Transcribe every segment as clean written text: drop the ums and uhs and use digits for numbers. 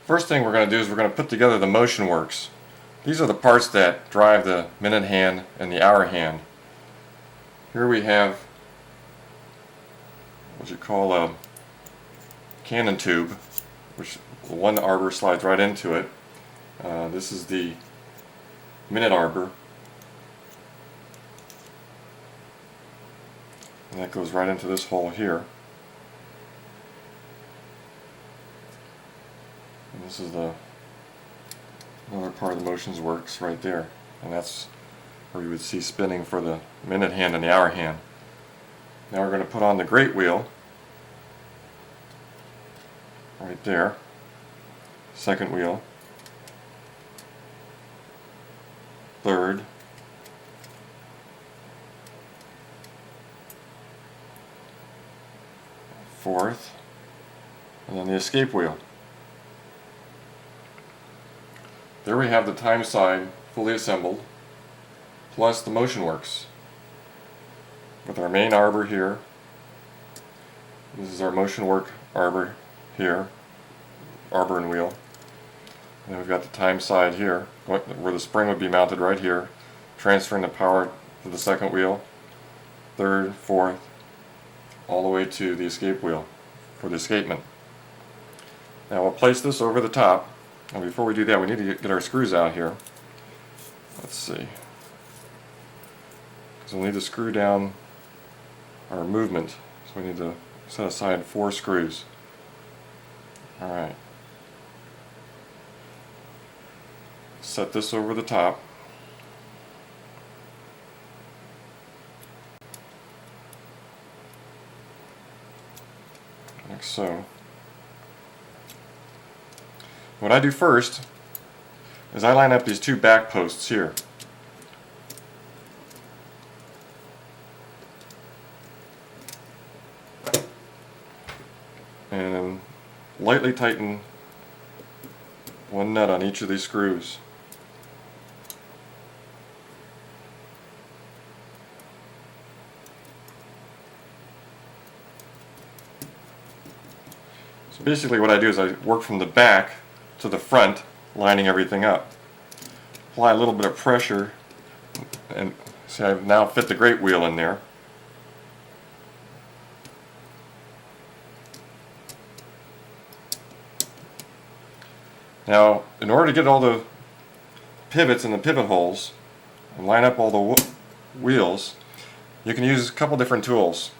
First thing we're going to do is we're going to put together the motion works. These are the parts that drive the minute hand and the hour hand. Here we have what you call a cannon tube, which one arbor slides right into it. This is the minute arbor, and that goes right into this hole here. And this is the another part of the motions works right there, and that's where you would see spinning for the minute hand and the hour hand. Now we're going to put on the great wheel right there, second wheel, third, fourth, and then the escape wheel. There we have the time side fully assembled, plus the motion works. With our main arbor here, this is our motion work arbor here, arbor and wheel. And then we've got the time side here, where the spring would be mounted right here, transferring the power to the second wheel, third, fourth, all the way to the escape wheel for the escapement. Now we'll place this over the top. And before we do that, we need to get our screws out here. Let's see. Because we'll need to screw down our movement. So we need to set aside 4 screws. Alright. Set this over the top. Like so. What I do first is I line up these 2 back posts here. And lightly tighten one nut on each of these screws. So basically what I do is I work from the back to the front, lining everything up. Apply a little bit of pressure, and see I've now fit the great wheel in there. Now, in order to get all the pivots in the pivot holes and line up all the wheels, you can use a couple different tools.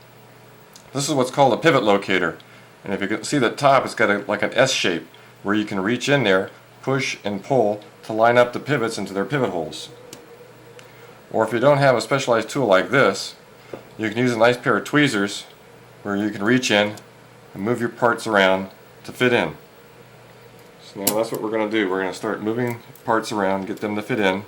This is what's called a pivot locator, and if you can see the top, it's got like an S shape where you can reach in there, push and pull to line up the pivots into their pivot holes. Or if you don't have a specialized tool like this, you can use a nice pair of tweezers where you can reach in and move your parts around to fit in. So now that's what we're going to do. We're going to start moving parts around, get them to fit in.